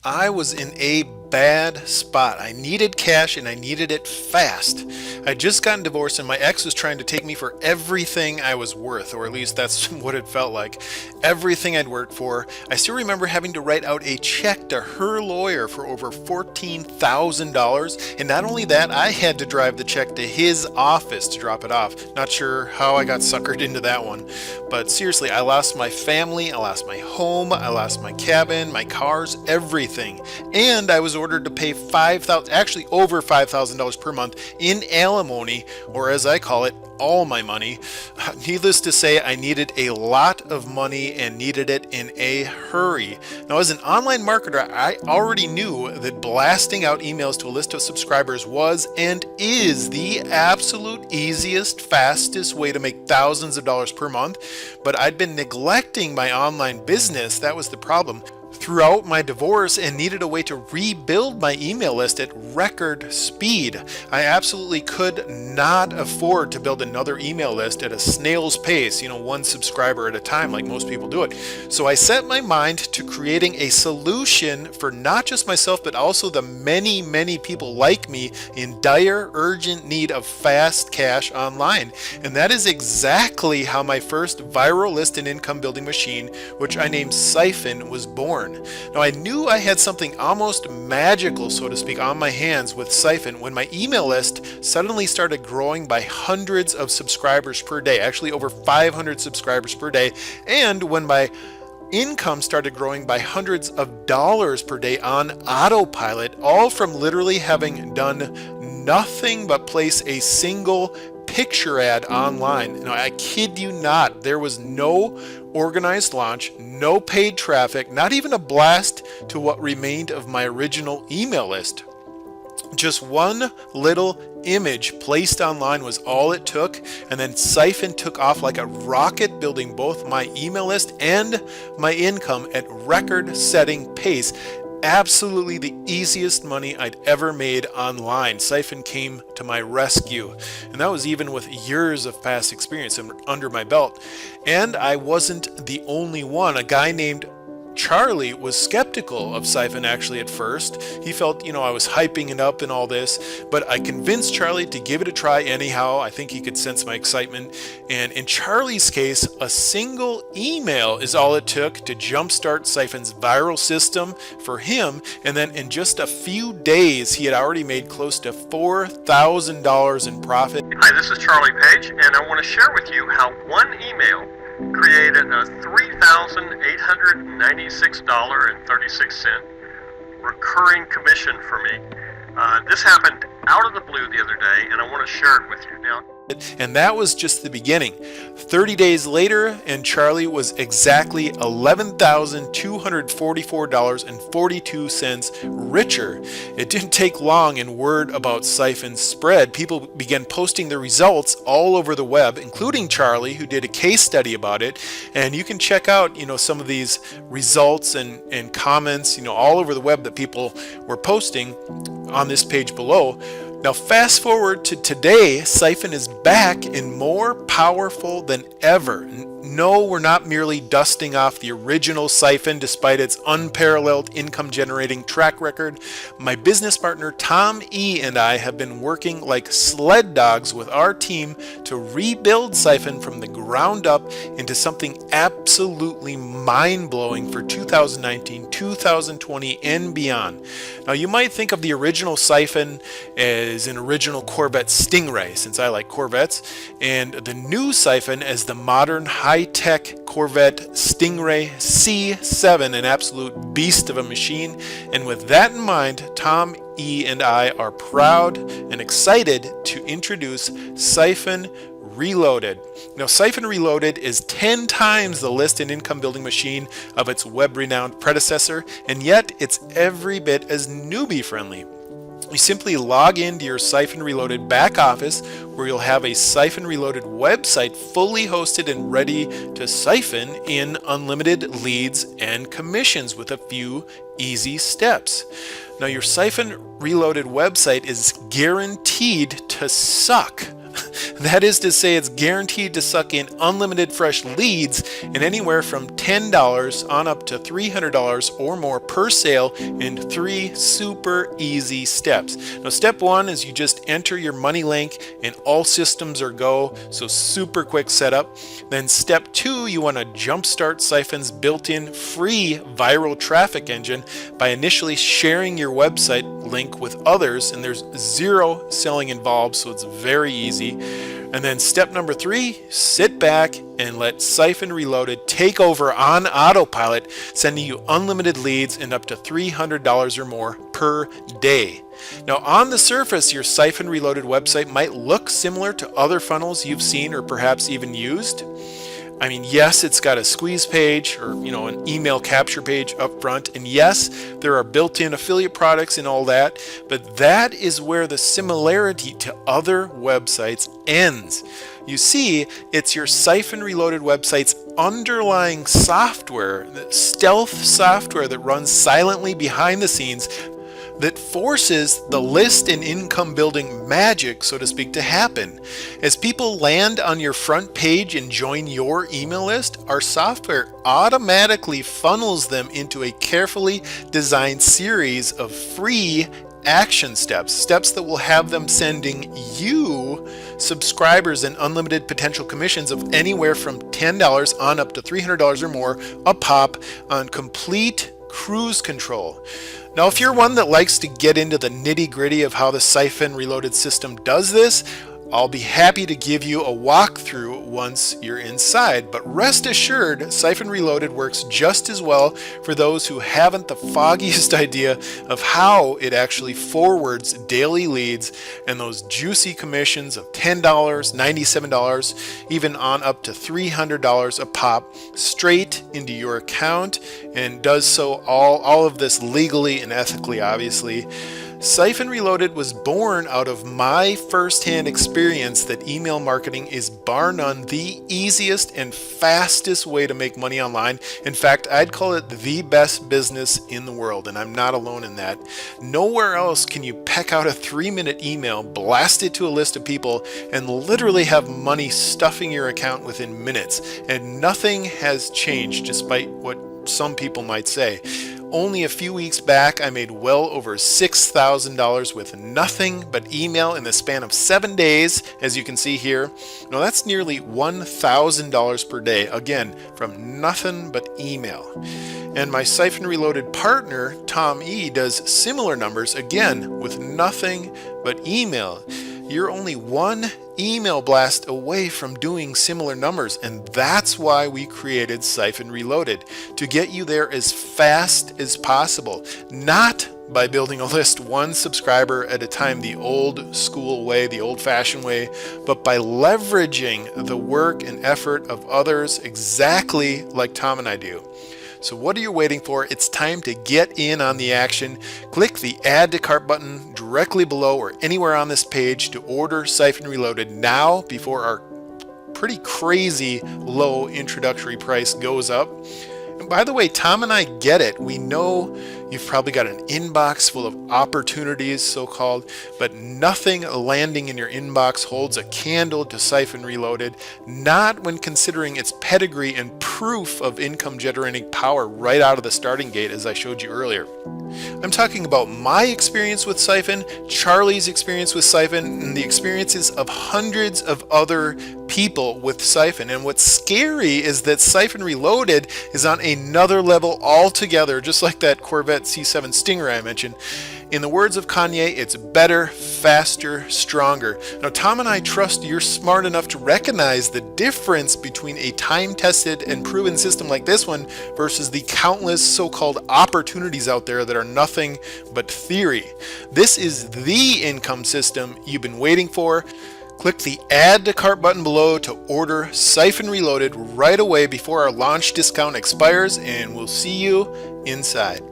I was in a bad spot. I needed cash and I needed it fast. I'd just gotten divorced and my ex was trying to take me for everything I was worth, or at least that's what it felt like. Everything I'd worked for. I still remember having to write out a check to her lawyer for over $14,000. And not only that, I had to drive the check to his office to drop it off. Not sure how I got suckered into that one. But seriously, I lost my family, I lost my home, I lost my cabin, my cars, everything. And I was ordered to pay actually over $5,000 per month in alimony, or as I call it, all my money. Needless to say, I needed a lot of money and needed it in a hurry. Now, as an online marketer, I already knew that blasting out emails to a list of subscribers was and is the absolute easiest, fastest way to make thousands of dollars per month, but I'd been neglecting my online business. That was the problem throughout my divorce and needed a way to rebuild my email list at record speed. I absolutely could not afford to build another email list at a snail's pace, one subscriber at a time like most people do it. So I set my mind to creating a solution for not just myself, but also the many, many people like me in dire, urgent need of fast cash online. And that is exactly how my first viral list and income building machine, which I named Siphon, was born. Now, I knew I had something almost magical, so to speak, on my hands with Siphon when my email list suddenly started growing by hundreds of subscribers per day, actually over 500 subscribers per day, and when my income started growing by hundreds of dollars per day on autopilot, all from literally having done nothing but place a single picture ad online. Now, I kid you not, there was no organized launch, no paid traffic, not even a blast to what remained of my original email list. Just one little image placed online was all it took, and then Siphon took off like a rocket, building both my email list and my income at record-setting pace. Absolutely the easiest money I'd ever made online. Siphon came to my rescue, and that was even with years of past experience under my belt. And I wasn't the only one. A guy named Charlie was skeptical of Siphon actually at first. He felt, I was hyping it up and all this, but I convinced Charlie to give it a try anyhow. I think he could sense my excitement. And in Charlie's case, a single email is all it took to jumpstart Siphon's viral system for him. And then in just a few days, he had already made close to $4,000 in profit. Hi, this is Charlie Page, and I want to share with you how one email created a $3,896.36 recurring commission for me. This happened out of the blue the other day, and I want to share it with you now. And that was just the beginning. 30 days later, and Charlie was exactly $11,244.42 richer. It didn't take long, and word about Siphon spread. People began posting their results all over the web, including Charlie, who did a case study about it. And you can check out, some of these results and comments, all over the web that people were posting on this page below. Now, fast forward to today, Siphon is back and more powerful than ever. No, we're not merely dusting off the original Siphon despite its unparalleled income generating track record. My business partner Tom E. and I have been working like sled dogs with our team to rebuild Siphon from the ground up into something absolutely mind-blowing for 2019, 2020, and beyond. Now, you might think of the original Siphon as an original Corvette Stingray, since I like Corvettes, and the new Siphon as the modern high-tech Corvette Stingray C7, an absolute beast of a machine. And with that in mind, Tom E. and I are proud and excited to introduce Siphon Reloaded. Now, Siphon Reloaded is 10 times the list and income building machine of its web-renowned predecessor, and yet it's every bit as newbie friendly. You simply log into your Siphon Reloaded back office, where you'll have a Siphon Reloaded website fully hosted and ready to siphon in unlimited leads and commissions with a few easy steps. Now, your Siphon Reloaded website is guaranteed to suck. That is to say, it's guaranteed to suck in unlimited fresh leads and anywhere from $10 on up to $300 or more per sale in 3 super easy steps. Now, step 1 is you just enter your money link and all systems are go, so super quick setup. Then step 2, you want to jumpstart Siphon's built-in free viral traffic engine by initially sharing your website link with others, and there's zero selling involved, so it's very easy. And then step number 3, sit back and let Siphon Reloaded take over on autopilot, sending you unlimited leads and up to $300 or more per day. Now, on the surface, your Siphon Reloaded website might look similar to other funnels you've seen or perhaps even used. I mean, yes, it's got a squeeze page or, an email capture page up front. And yes, there are built-in affiliate products and all that. But that is where the similarity to other websites ends. You see, it's your Siphon Reloaded website's underlying software, the stealth software that runs silently behind the scenes, that forces the list and income building magic, so to speak, to happen. As people land on your front page and join your email list, our software automatically funnels them into a carefully designed series of free action steps that will have them sending you subscribers and unlimited potential commissions of anywhere from $10 on up to $300 or more a pop on complete cruise control. Now, if you're one that likes to get into the nitty-gritty of how the Siphon Reloaded system does this, I'll be happy to give you a walkthrough once you're inside, but rest assured, Siphon Reloaded works just as well for those who haven't the foggiest idea of how it actually forwards daily leads and those juicy commissions of $10, $97, even on up to $300 a pop straight into your account, and does so all of this legally and ethically, obviously. Siphon Reloaded was born out of my first-hand experience that email marketing is bar none the easiest and fastest way to make money online. In fact, I'd call it the best business in the world, and I'm not alone in that. Nowhere else can you peck out a 3-minute email, blast it to a list of people, and literally have money stuffing your account within minutes. And nothing has changed, despite what some people might say. Only a few weeks back, I made well over $6,000 with nothing but email in the span of 7 days, as you can see here. Now that's nearly $1,000 per day, again, from nothing but email. And my Siphon Reloaded partner, Tom E., does similar numbers, again, with nothing but email. You're only one email blast away from doing similar numbers, and that's why we created Siphon Reloaded, to get you there as fast as possible, not by building a list one subscriber at a time the old school way, the old-fashioned way, but by leveraging the work and effort of others exactly like Tom and I do. So what are you waiting for? It's time to get in on the action. Click the Add to Cart button directly below or anywhere on this page to order Siphon Reloaded now before our pretty crazy low introductory price goes up. And by the way, Tom and I get it. We know you've probably got an inbox full of opportunities, so-called, but nothing landing in your inbox holds a candle to Siphon Reloaded, not when considering its pedigree and proof of income generating power right out of the starting gate, as I showed you earlier. I'm talking about my experience with Siphon, Charlie's experience with Siphon, and the experiences of hundreds of other people with Siphon. And what's scary is that Siphon Reloaded is on another level altogether, just like that Corvette C7 Stingray I mentioned. In the words of Kanye, it's better, faster, stronger. Now, Tom and I trust you're smart enough to recognize the difference between a time-tested and proven system like this one versus the countless so-called opportunities out there that are nothing but theory. This is the income system you've been waiting for. Click the Add to Cart button below to order Siphon Reloaded right away before our launch discount expires, and we'll see you inside.